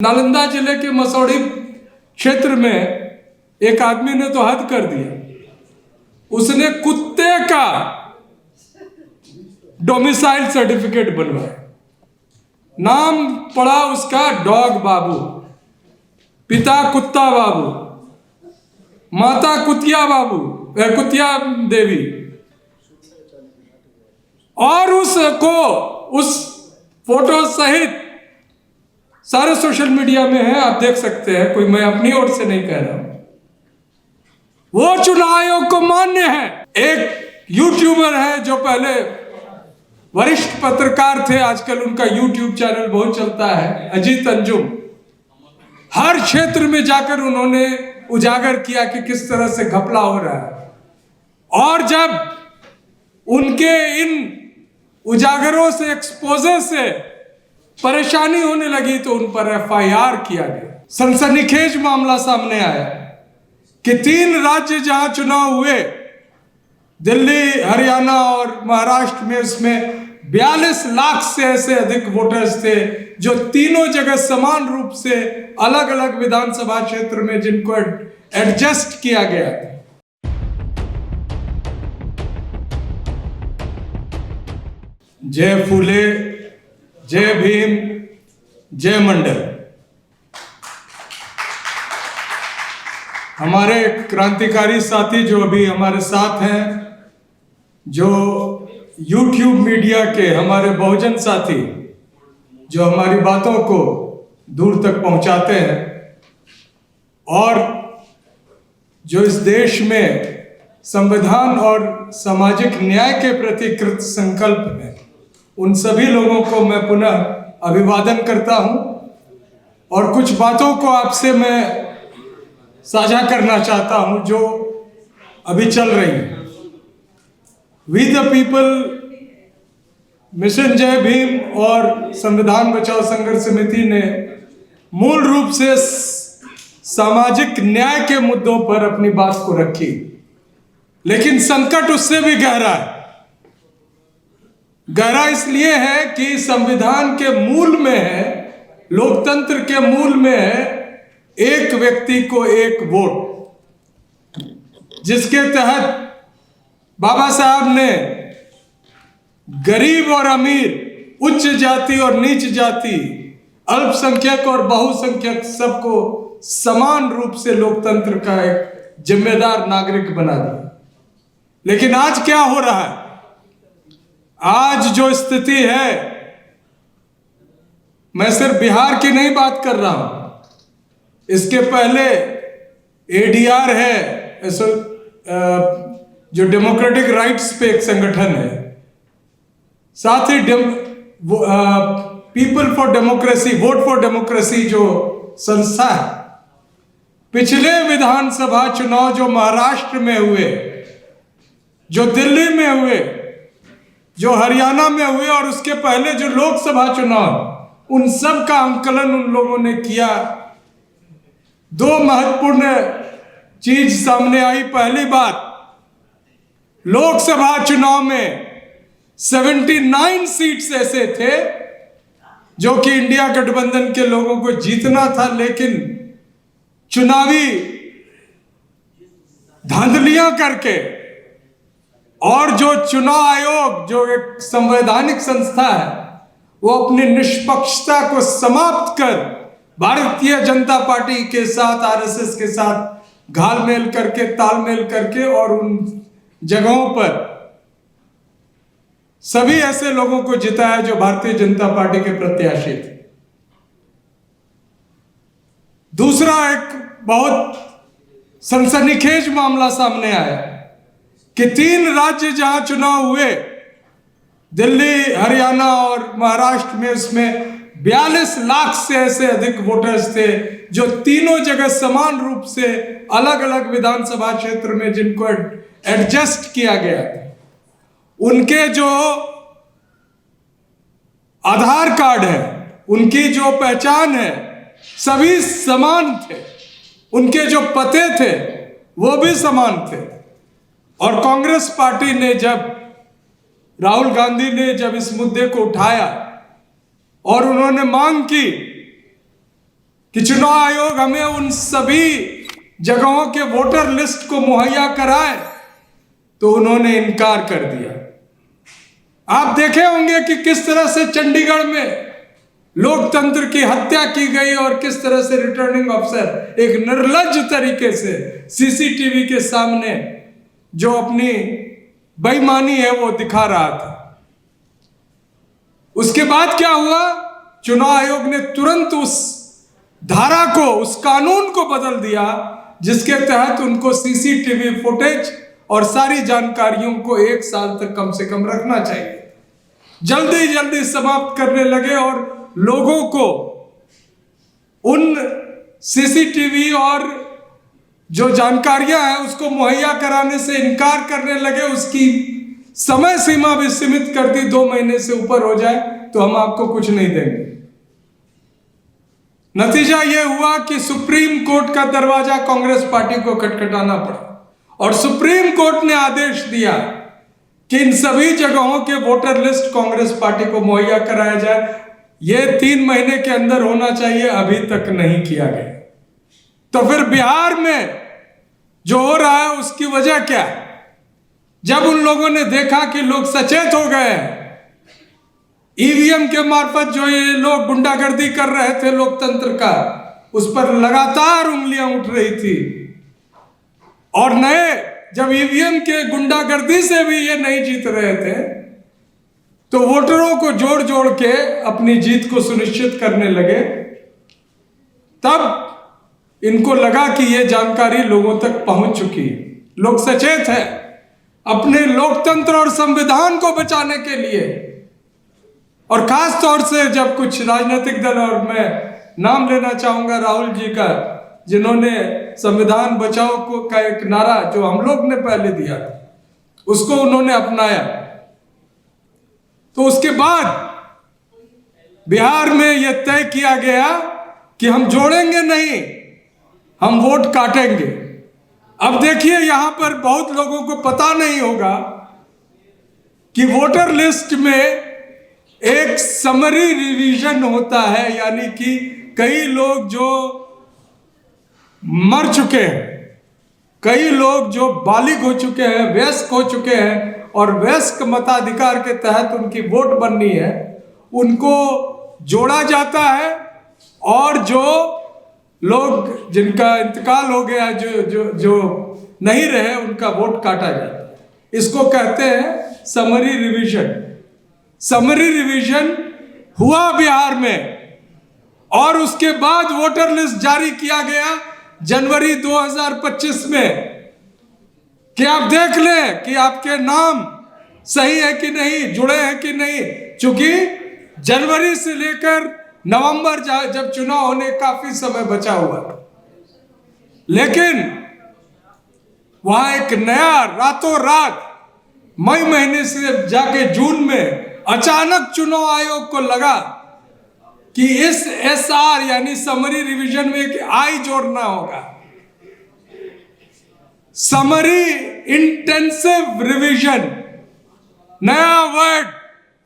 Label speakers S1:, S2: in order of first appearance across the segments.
S1: नालंदा जिले के मसौढ़ी क्षेत्र में एक आदमी ने तो हद कर दिया। उसने कुत्ते का डोमिसाइल सर्टिफिकेट बनवाया। नाम पड़ा उसका डॉग बाबू, पिता कुत्ता बाबू, माता कुतिया बाबू, कुतिया देवी। और उसको उस फोटो सहित सारे सोशल मीडिया में है, आप देख सकते हैं। कोई मैं अपनी ओर से नहीं कह रहा हूं। वो चुनाव आयोग को मान्य है। एक यूट्यूबर है जो पहले वरिष्ठ पत्रकार थे, आजकल उनका यूट्यूब चैनल बहुत चलता है, अजीत अंजुम। हर क्षेत्र में जाकर उन्होंने उजागर किया कि किस तरह से घपला हो रहा है। और जब उनके इन उजागरों से, एक्सपोजे से परेशानी होने लगी तो उन पर एफआईआर किया गया। सनसनीखेज मामला सामने आया कि 3 राज्य जहां चुनाव हुए, दिल्ली, हरियाणा और महाराष्ट्र में, उसमें 42 लाख से ऐसे अधिक वोटर्स थे जो तीनों जगह समान रूप से अलग अलग विधानसभा क्षेत्र में जिनको एडजस्ट किया गया था। जय फूले, जय भीम, जय मंडल। हमारे क्रांतिकारी साथी जो अभी हमारे साथ हैं, जो यूट्यूब मीडिया के हमारे बहुजन साथी जो हमारी बातों को दूर तक पहुंचाते हैं और जो इस देश में संविधान और सामाजिक न्याय के प्रति कृत संकल्प है, उन सभी लोगों को मैं पुनः अभिवादन करता हूं। और कुछ बातों को आपसे मैं साझा करना चाहता हूं जो अभी चल रही हैं। वी द पीपल, मिशन जय भीम और संविधान बचाओ संघर्ष समिति ने मूल रूप से सामाजिक न्याय के मुद्दों पर अपनी बात को रखी, लेकिन संकट उससे भी गहरा है। गहरा इसलिए है कि संविधान के मूल में है, लोकतंत्र के मूल में है, एक व्यक्ति को एक वोट, जिसके तहत बाबा साहब ने गरीब और अमीर, उच्च जाति और नीच जाति, अल्पसंख्यक और बहुसंख्यक सबको समान रूप से लोकतंत्र का एक जिम्मेदार नागरिक बना दिया। लेकिन आज क्या हो रहा है? आज जो स्थिति है, मैं सिर्फ बिहार की नहीं बात कर रहा हूं, इसके पहले एडीआर है, जो डेमोक्रेटिक राइट्स पे एक संगठन है, साथ ही people for democracy, vote for democracy जो संस्था है, पिछले विधानसभा चुनाव जो महाराष्ट्र में हुए, जो दिल्ली में हुए, जो हरियाणा में हुए और उसके पहले जो लोकसभा चुनाव, उन सब का आंकलन उन लोगों ने किया। 2 महत्वपूर्ण चीज सामने आई। पहली बात, लोकसभा चुनाव में 79 सीट्स ऐसे थे जो कि इंडिया गठबंधन के लोगों को जीतना था, लेकिन चुनावी धांधलियां करके और जो चुनाव आयोग जो एक संवैधानिक संस्था है, वो अपनी निष्पक्षता को समाप्त कर भारतीय जनता पार्टी के साथ, आरएसएस के साथ घालमेल करके, तालमेल करके और उन जगहों पर सभी ऐसे लोगों को जिताया जो भारतीय जनता पार्टी के प्रत्याशी थे। दूसरा एक बहुत सनसनीखेज मामला सामने आया कि 3 राज्य जहां चुनाव हुए, दिल्ली, हरियाणा और महाराष्ट्र में, उसमें 42 लाख से ऐसे अधिक वोटर्स थे जो तीनों जगह समान रूप से अलग अलग विधानसभा क्षेत्र में जिनको एडजस्ट किया गया था। उनके जो आधार कार्ड है, उनकी जो पहचान है, सभी समान थे। उनके जो पते थे वो भी समान थे। और कांग्रेस पार्टी ने जब, राहुल गांधी ने जब इस मुद्दे को उठाया और उन्होंने मांग की कि चुनाव आयोग हमें उन सभी जगहों के वोटर लिस्ट को मुहैया कराए, तो उन्होंने इनकार कर दिया। आप देखे होंगे कि किस तरह से चंडीगढ़ में लोकतंत्र की हत्या की गई और किस तरह से रिटर्निंग अफसर एक निर्लज्ज तरीके से सीसीटीवी के सामने जो अपनी बेईमानी है वो दिखा रहा था। उसके बाद क्या हुआ, चुनाव आयोग ने तुरंत उस धारा को, उस कानून को बदल दिया जिसके तहत उनको सीसीटीवी फुटेज और सारी जानकारियों को 1 साल तक कम से कम रखना चाहिए। जल्दी जल्दी समाप्त करने लगे और लोगों को उन सीसीटीवी और जो जानकारियां हैं उसको मुहैया कराने से इनकार करने लगे। उसकी समय सीमा भी सीमित कर दी, 2 महीने से ऊपर हो जाए तो हम आपको कुछ नहीं देंगे। नतीजा यह हुआ कि सुप्रीम कोर्ट का दरवाजा कांग्रेस पार्टी को खटखटाना पड़ा और सुप्रीम कोर्ट ने आदेश दिया कि इन सभी जगहों के वोटर लिस्ट कांग्रेस पार्टी को मुहैया कराया जाए। यह 3 महीने के अंदर होना चाहिए, अभी तक नहीं किया गया। तो फिर बिहार में जो हो रहा है उसकी वजह क्या है? जब उन लोगों ने देखा कि लोग सचेत हो गए हैं, ईवीएम के मार्फत जो ये लोग गुंडागर्दी कर रहे थे लोकतंत्र का, उस पर लगातार उंगलियां उठ रही थी, और जब ईवीएम के गुंडागर्दी से भी ये नहीं जीत रहे थे तो वोटरों को जोड़ जोड़ के अपनी जीत को सुनिश्चित करने लगे। तब इनको लगा कि ये जानकारी लोगों तक पहुंच चुकी है, लोग सचेत हैं अपने लोकतंत्र और संविधान को बचाने के लिए। और खास तौर से जब कुछ राजनीतिक दल, और मैं नाम लेना चाहूंगा राहुल जी का, जिन्होंने संविधान बचाओ को का एक नारा जो हम लोग ने पहले दिया था उसको उन्होंने अपनाया, तो उसके बाद बिहार में यह तय किया गया कि हम जोड़ेंगे नहीं, हम वोट काटेंगे। अब देखिए, यहां पर बहुत लोगों को पता नहीं होगा कि वोटर लिस्ट में एक समरी रिवीजन होता है, यानी कि कई लोग जो मर चुके हैं, कई लोग जो बालिग हो चुके हैं, वयस्क हो चुके हैं और वयस्क मताधिकार के तहत उनकी वोट बननी है, उनको जोड़ा जाता है। और जो लोग जिनका इंतकाल हो गया, जो नहीं रहे, उनका वोट काटा जाता है। इसको कहते हैं समरी रिवीजन। समरी रिवीजन हुआ बिहार में और उसके बाद वोटर लिस्ट जारी किया गया जनवरी 2025 में कि आप देख लें कि आपके नाम सही है कि नहीं, जुड़े हैं कि नहीं। चूंकि जनवरी से लेकर नवंबर जब चुनाव होने काफी समय बचा हुआ, लेकिन वहां एक नया रातों रात मई महीने से जाके जून में अचानक चुनाव आयोग को लगा कि इस एसआर यानी समरी रिवीजन में एक आई जोड़ना होगा। समरी इंटेंसिव रिवीजन नया वर्ड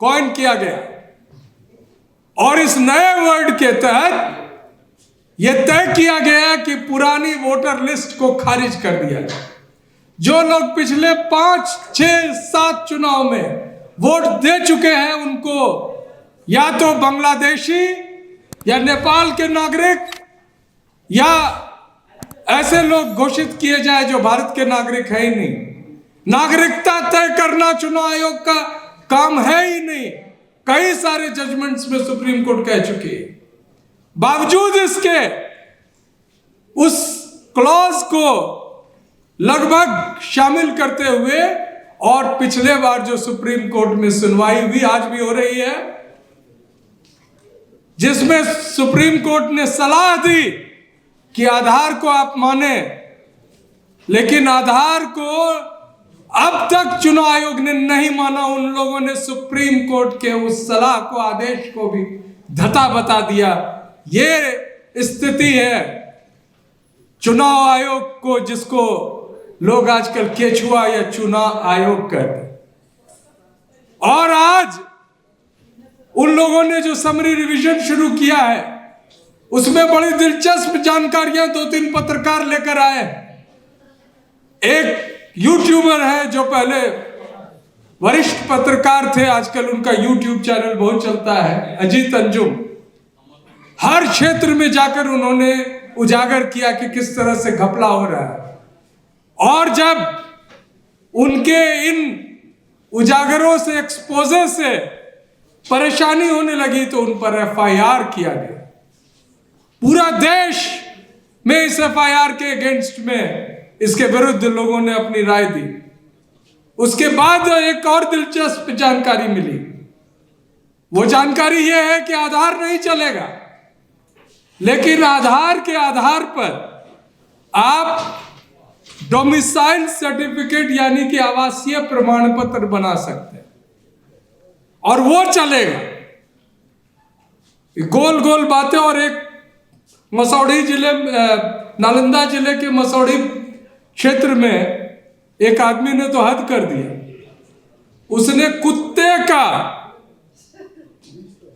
S1: कॉइन किया गया और इस नए वर्ड के तहत यह तय किया गया कि पुरानी वोटर लिस्ट को खारिज कर दिया जाए। जो लोग पिछले 5, 6, 7 चुनाव में वोट दे चुके हैं, उनको या तो बांग्लादेशी या नेपाल के नागरिक या ऐसे लोग घोषित किए जाए जो भारत के नागरिक है ही नहीं। नागरिकता तय करना चुनाव आयोग का काम है ही नहीं। कई सारे जजमेंट्स में सुप्रीम कोर्ट कह चुकी है। बावजूद इसके उस क्लॉज को लगभग शामिल करते हुए, और पिछले बार जो सुप्रीम कोर्ट में सुनवाई हुई, आज भी हो रही है, जिसमें सुप्रीम कोर्ट ने सलाह दी कि आधार को आप माने, लेकिन आधार को अब तक चुनाव आयोग ने नहीं माना। उन लोगों ने सुप्रीम कोर्ट के उस सलाह को, आदेश को भी धता बता दिया। ये स्थिति है चुनाव आयोग को, जिसको लोग आजकल केचुआ या चुनाव आयोग कहते हैं। और आज उन लोगों ने जो समरी रिवीजन शुरू किया है उसमें बड़ी दिलचस्प जानकारियां 2-3 पत्रकार लेकर आए। एक यूट्यूबर है जो पहले वरिष्ठ पत्रकार थे, आजकल उनका यूट्यूब चैनल बहुत चलता है, अजीत अंजुम। हर क्षेत्र में जाकर उन्होंने उजागर किया कि किस तरह से घपला हो रहा है। और जब उनके इन उजागरों से, एक्सपोजे से परेशानी होने लगी तो उन पर FIR किया गया। पूरा देश में इस FIR के अगेंस्ट में, इसके विरुद्ध लोगों ने अपनी राय दी। उसके बाद एक और दिलचस्प जानकारी मिली। वो जानकारी यह है कि आधार नहीं चलेगा, लेकिन आधार के आधार पर आप डोमिसाइल सर्टिफिकेट यानी कि आवासीय प्रमाण पत्र बना सकते हैं और वो चलेगा। गोल गोल बातें। और एक मसौढ़ी जिले, नालंदा जिले के मसौढ़ी क्षेत्र में एक आदमी ने तो हद कर दिया। उसने कुत्ते का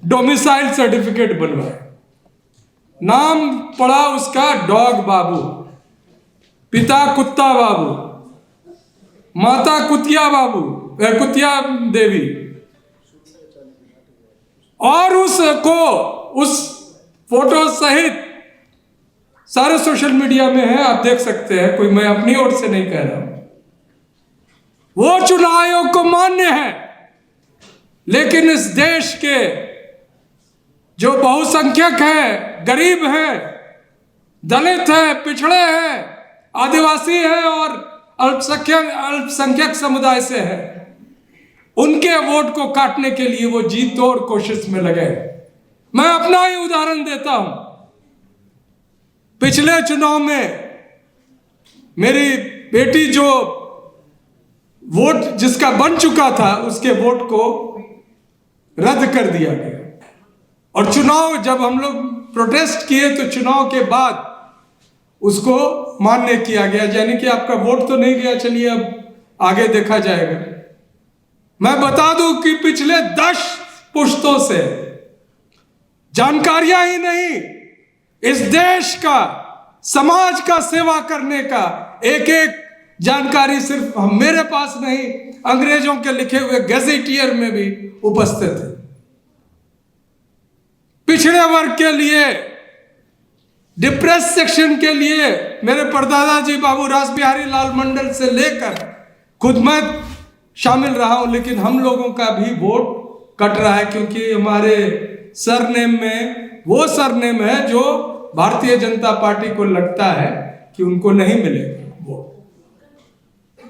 S1: डोमिसाइल सर्टिफिकेट बनवाया। नाम पड़ा उसका डॉग बाबू, पिता कुत्ता बाबू, माता कुतिया बाबू, कुतिया देवी। और उसको उस फोटो सहित सारे सोशल मीडिया में है, आप देख सकते हैं, कोई मैं अपनी ओर से नहीं कह रहा हूं। वो चुनाव आयोग को मान्य है, लेकिन इस देश के जो बहुसंख्यक है, गरीब है, दलित है, पिछड़े हैं, आदिवासी है और अल्पसंख्यक समुदाय से है, उनके वोट को काटने के लिए वो जी तोड़ कोशिश में लगे। मैं अपना ही उदाहरण देता हूं। पिछले चुनाव में मेरी बेटी जो वोट जिसका बन चुका था, उसके वोट को रद्द कर दिया गया। और चुनाव जब हम लोग प्रोटेस्ट किए तो चुनाव के बाद उसको मान्य किया गया, यानी कि आपका वोट तो नहीं गया, चलिए अब आगे देखा जाएगा। मैं बता दूं कि पिछले 10 पुश्तों से जानकारियां ही नहीं, इस देश का, समाज का सेवा करने का एक एक जानकारी सिर्फ मेरे पास नहीं, अंग्रेजों के लिखे हुए गैजेटियर में भी उपस्थित है। पिछड़े वर्ग के लिए, डिप्रेस सेक्शन के लिए मेरे परदादा जी बाबू रास बिहारी लाल मंडल से लेकर खुद मैं शामिल रहा हूं, लेकिन हम लोगों का भी वोट कट रहा है, क्योंकि हमारे सरनेम में वो सरनेम है जो भारतीय जनता पार्टी को लगता है कि उनको नहीं मिलेगा वो।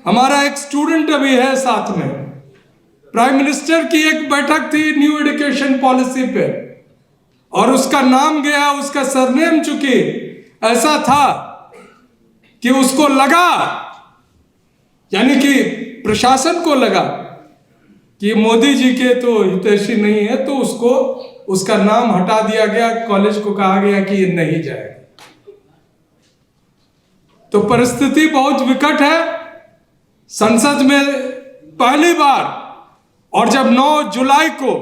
S1: हमारा एक स्टूडेंट अभी है साथ में, प्राइम मिनिस्टर की एक बैठक थी न्यू एजुकेशन पॉलिसी पे, और उसका नाम गया, उसका सरनेम चूंकि ऐसा था कि उसको लगा, यानी कि प्रशासन को लगा कि मोदी जी के तो हितैषी नहीं है, तो उसको उसका नाम हटा दिया गया। कॉलेज को कहा गया कि ये नहीं जाएगा। तो परिस्थिति बहुत विकट है। संसद में पहली बार, और जब 9 जुलाई को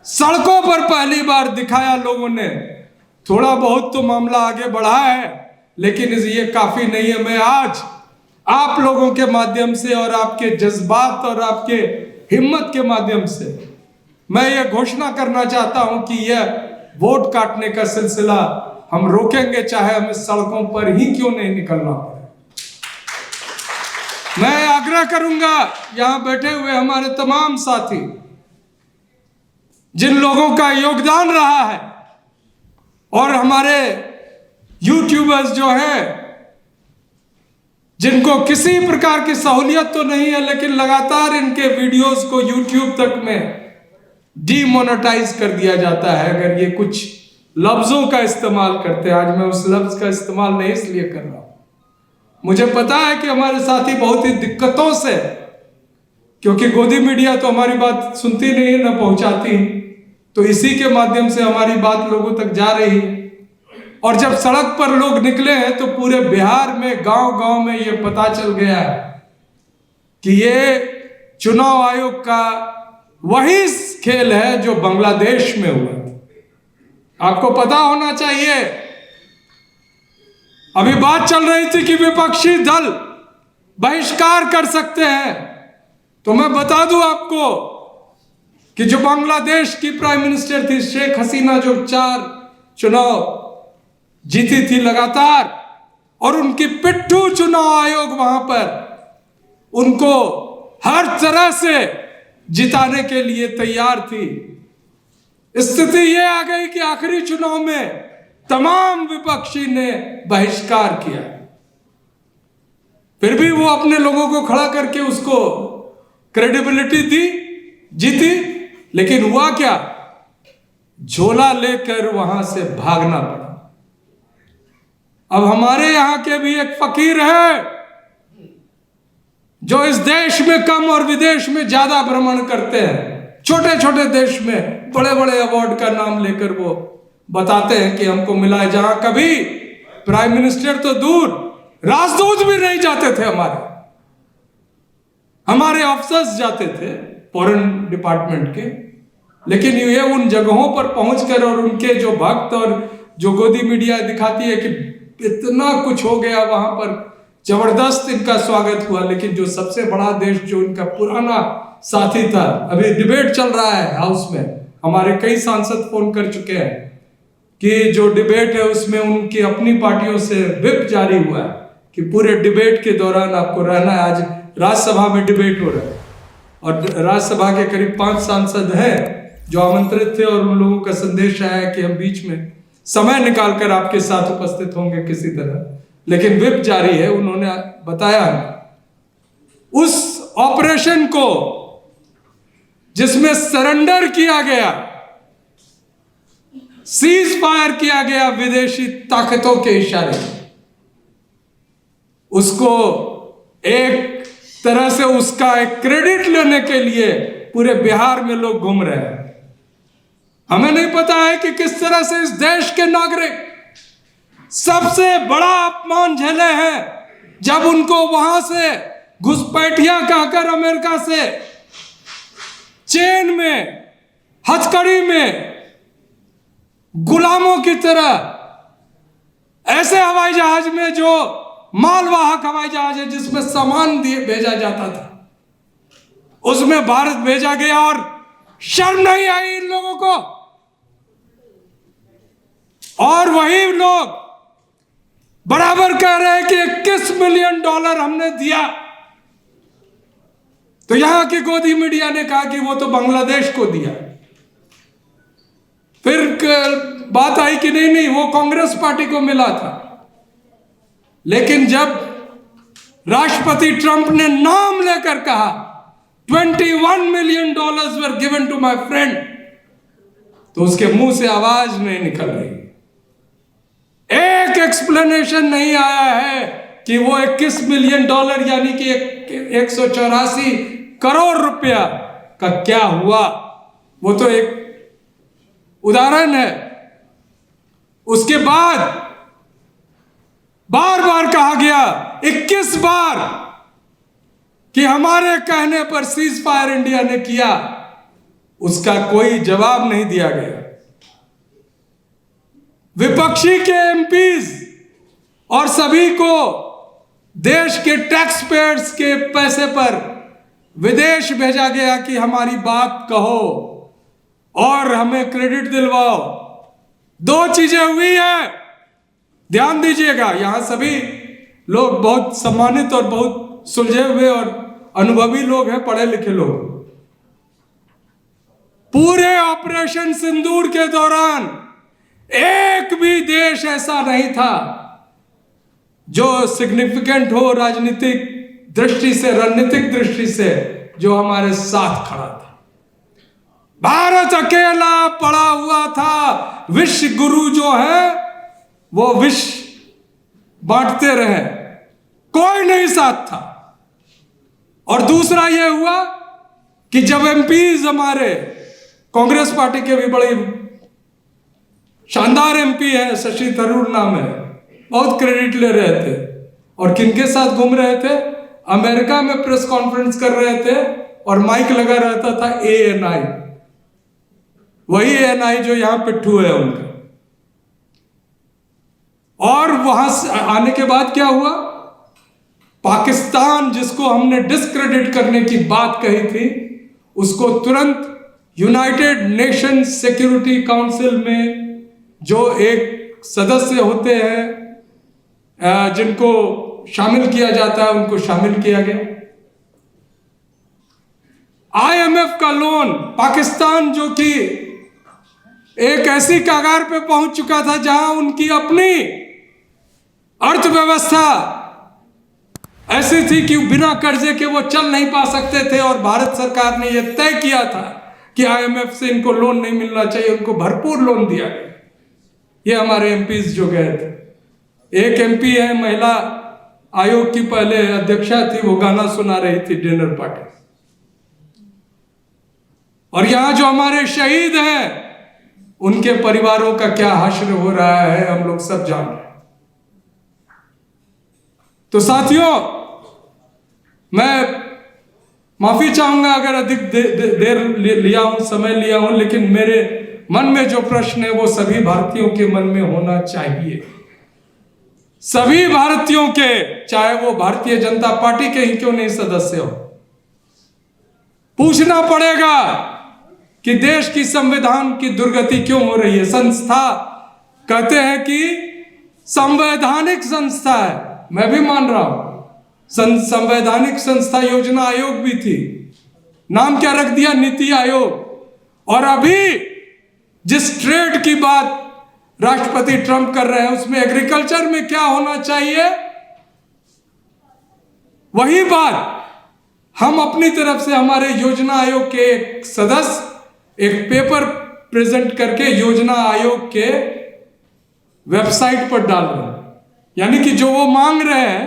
S1: सड़कों पर पहली बार दिखाया लोगों ने, थोड़ा बहुत तो मामला आगे बढ़ा है, लेकिन ये काफी नहीं है। मैं आज आप लोगों के माध्यम से और आपके जज्बात और आपके हिम्मत के माध्यम से मैं ये घोषणा करना चाहता हूं कि यह वोट काटने का सिलसिला हम रोकेंगे, चाहे हमें सड़कों पर ही क्यों नहीं निकलना पड़े। मैं आग्रह करूंगा यहां बैठे हुए हमारे तमाम साथी, जिन लोगों का योगदान रहा है, और हमारे यूट्यूबर्स जो हैं, जिनको किसी प्रकार की सहूलियत तो नहीं है, लेकिन लगातार इनके वीडियोस को यूट्यूब तक में डीमोनेटाइज कर दिया जाता है अगर ये कुछ लफ्जों का इस्तेमाल करते हैं। आज मैं उस लफ्ज का इस्तेमाल नहीं इसलिए कर रहा हूं, मुझे पता है कि हमारे साथी बहुत ही दिक्कतों से, क्योंकि गोदी मीडिया तो हमारी बात सुनती नहीं है, न पहुंचाती, तो इसी के माध्यम से हमारी बात लोगों तक जा रही है। और जब सड़क पर लोग निकले हैं तो पूरे बिहार में गांव-गांव में ये पता चल गया है कि ये चुनाव आयोग का वही खेल है जो बांग्लादेश में हुआ। आपको पता होना चाहिए। अभी बात चल रही थी कि विपक्षी दल बहिष्कार कर सकते हैं, तो मैं बता दूं आपको कि जो बांग्लादेश की प्राइम मिनिस्टर थी शेख हसीना, जो 4 चुनाव जीती थी लगातार, और उनकी पिट्ठू चुनाव आयोग वहां पर उनको हर तरह से जिताने के लिए तैयार थी। स्थिति यह आ गई कि आखिरी चुनाव में तमाम विपक्षी ने बहिष्कार किया, फिर भी वो अपने लोगों को खड़ा करके उसको क्रेडिबिलिटी दी, जीती। लेकिन हुआ क्या, झोला लेकर वहां से भागना पड़ा। अब हमारे यहां के भी एक फकीर है जो इस देश में कम और विदेश में ज्यादा भ्रमण करते हैं। छोटे छोटे देश में बड़े बड़े अवार्ड का नाम लेकर वो बताते हैं कि हमको मिला है, जहां कभी प्राइम मिनिस्टर तो दूर, राजदूत भी नहीं जाते थे। हमारे अफसर्स जाते थे फॉरेन डिपार्टमेंट के, लेकिन ये उन जगहों पर पहुंचकर, और उनके जो भक्त और जो गोदी मीडिया दिखाती है कि इतना कुछ हो गया वहां पर, जबरदस्त इनका स्वागत हुआ। लेकिन जो सबसे बड़ा देश, जो इनका पुराना साथी था, अभी डिबेट चल रहा है हाउस में, हमारे कई सांसद फोन कर चुके हैं कि जो डिबेट है उसमें उनकी अपनी पार्टियों से व्हिप जारी हुआ है कि पूरे डिबेट के दौरान आपको रहना है। आज राज्यसभा में डिबेट हो रहा है और राज्यसभा के करीब 5 सांसद हैं जो आमंत्रित थे, और उन लोगों का संदेश आया है कि हम बीच में समय निकालकर आपके साथ उपस्थित होंगे किसी तरह, लेकिन व्हिप जारी है। उन्होंने बताया उस ऑपरेशन को जिसमें सरेंडर किया गया, सीज फायर किया गया विदेशी ताकतों के इशारे, उसको एक तरह से उसका एक क्रेडिट लेने के लिए पूरे बिहार में लोग घूम रहे हैं। हमें नहीं पता है कि किस तरह से इस देश के नागरिक सबसे बड़ा अपमान झेले हैं जब उनको वहां से घुसपैठिया कहकर अमेरिका से चेन में, हथकड़ी में, गुलामों की तरह ऐसे हवाई जहाज में, जो मालवाहक हवाई जहाज है जिसमें सामान भेजा जाता था, उसमें भारत भेजा गया, और शर्म नहीं आई इन लोगों को। और वही लोग बराबर कह रहे हैं कि $21 मिलियन हमने दिया। तो यहां की गोदी मीडिया ने कहा कि वो तो बांग्लादेश को दिया। फिर बात आई कि नहीं, वो कांग्रेस पार्टी को मिला था। लेकिन जब राष्ट्रपति ट्रंप ने नाम लेकर कहा $21 million were given to my friend, तो उसके मुंह से आवाज नहीं निकल रही। एक एक्सप्लेनेशन नहीं आया है कि वो $21 मिलियन यानी कि 184 करोड़ रुपया का क्या हुआ। वो तो एक उदाहरण है। उसके बाद बार बार कहा गया, 21 बार, कि हमारे कहने पर सीज फायर इंडिया ने किया। उसका कोई जवाब नहीं दिया गया। विपक्षी के एमपीज और सभी को देश के टैक्स पेयर्स के पैसे पर विदेश भेजा गया कि हमारी बात कहो और हमें क्रेडिट दिलवाओ। 2 चीजें हुई है, ध्यान दीजिएगा। यहां सभी लोग बहुत सम्मानित और बहुत सुलझे हुए और अनुभवी लोग हैं, पढ़े लिखे लोग। पूरे ऑपरेशन सिंदूर के दौरान एक भी देश ऐसा नहीं था जो सिग्निफिकेंट हो राजनीतिक दृष्टि से, रणनीतिक दृष्टि से, जो हमारे साथ खड़ा था। भारत अकेला पड़ा हुआ था। विश्व गुरु जो है वो विश्व बांटते रहे, कोई नहीं साथ था। और दूसरा यह हुआ कि जब एमपीज हमारे कांग्रेस पार्टी के भी बड़े शानदार एमपी है, शशि थरूर नाम है, बहुत क्रेडिट ले रहे थे और किनके साथ घूम रहे थे, अमेरिका में प्रेस कॉन्फ्रेंस कर रहे थे और माइक लगा रहता था ANI, वही ANI जो यहां पिट्ठू है उनका। वहां से आने के बाद क्या हुआ? पाकिस्तान जिसको हमने डिस्क्रेडिट करने की बात कही थी, उसको तुरंत यूनाइटेड नेशन सिक्योरिटी काउंसिल में जो एक सदस्य होते हैं जिनको शामिल किया जाता है, उनको शामिल किया गया। IMF का लोन, पाकिस्तान जो कि एक ऐसी कगार पे पहुंच चुका था जहां उनकी अपनी अर्थव्यवस्था ऐसी थी कि बिना कर्जे के वो चल नहीं पा सकते थे, और भारत सरकार ने यह तय किया था कि IMF से इनको लोन नहीं मिलना चाहिए, उनको भरपूर लोन दिया गया। ये हमारे MPs जो गए थे, एक MP है, महिला आयोग की पहले अध्यक्षा थी, वो गाना सुना रही थी डिनर पार्टी। और यहां जो हमारे शहीद हैं, उनके परिवारों का क्या हश्र हो रहा है हम लोग सब जान रहे हैं। तो साथियों, मैं माफी चाहूंगा अगर अधिक देर लिया हूं, समय लिया हूं, लेकिन मेरे मन में जो प्रश्न है वो सभी भारतीयों के मन में होना चाहिए। सभी भारतीयों के, चाहे वो भारतीय जनता पार्टी के ही क्यों नहीं सदस्य हो, पूछना पड़ेगा कि देश की संविधान की दुर्गति क्यों हो रही है। संस्था कहते हैं कि संवैधानिक संस्था है, मैं भी मान रहा हूं, संवैधानिक संस्था योजना आयोग भी थी, नाम क्या रख दिया? नीति आयोग। और अभी जिस ट्रेड की बात राष्ट्रपति ट्रंप कर रहे हैं, उसमें एग्रीकल्चर में क्या होना चाहिए, वही बात हम अपनी तरफ से हमारे योजना आयोग के एक सदस्य एक पेपर प्रेजेंट करके योजना आयोग के वेबसाइट पर डाल रहे हैं। यानी कि जो वो मांग रहे हैं,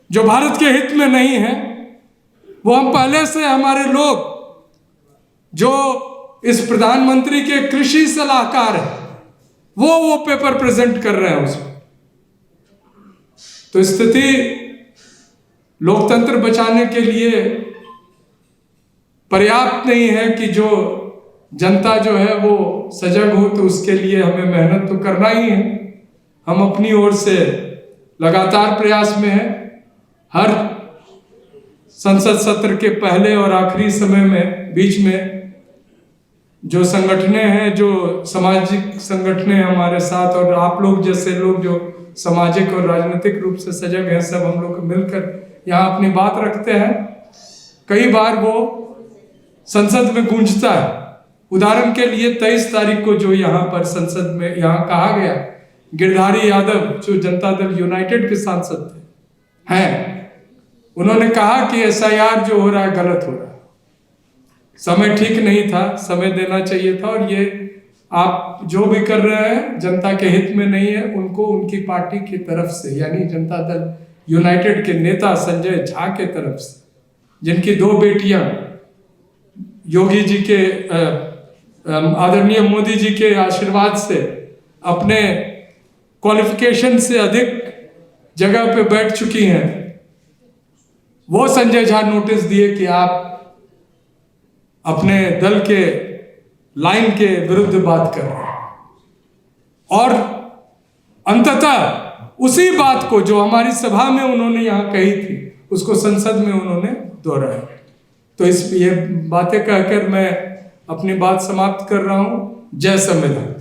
S1: जो भारत के हित में नहीं है, वो हम पहले से हमारे लोग जो इस प्रधानमंत्री के कृषि सलाहकार हैं, वो पेपर प्रेजेंट कर रहे हैं उसमें। तो स्थिति लोकतंत्र बचाने के लिए पर्याप्त नहीं है कि जो जनता जो है वो सजग हो, तो उसके लिए हमें मेहनत तो करना ही है। हम अपनी ओर से लगातार प्रयास में हैं। हर संसद सत्र के पहले और आखिरी समय में, बीच में जो संगठनें हैं, जो सामाजिक संगठनें हमारे साथ, और आप लोग जैसे लोग जो सामाजिक और राजनीतिक रूप से सजग हैं, सब हम लोग मिलकर यहाँ अपनी बात रखते हैं। कई बार वो संसद में गूंजता है। उदाहरण के लिए 23 तारीख को जो यहाँ पर संसद में यहाँ कहा गया, गिरधारी यादव जो जनता दल यूनाइटेड के सांसद थे हैं, उन्होंने कहा कि SIR जो हो रहा है गलत हो रहा है, समय ठीक नहीं था, समय देना चाहिए था, और ये आप जो भी कर रहे हैं जनता के हित में नहीं है। उनको उनकी पार्टी की तरफ से, यानी जनता दल यूनाइटेड के नेता संजय झा के तरफ से, जिनकी 2 बेटियां योगी जी के आदरणीय मोदी जी के आशीर्वाद से अपने क्वालिफिकेशन से अधिक जगह पे बैठ चुकी हैं, वो संजय झा नोटिस दिए कि आप अपने दल के लाइन के विरुद्ध बात कर रहे हैं। और अंततः उसी बात को जो हमारी सभा में उन्होंने यहाँ कही थी, उसको संसद में उन्होंने दोहराया। तो ये बातें कहकर मैं अपनी बात समाप्त कर रहा हूं। जय संविधान।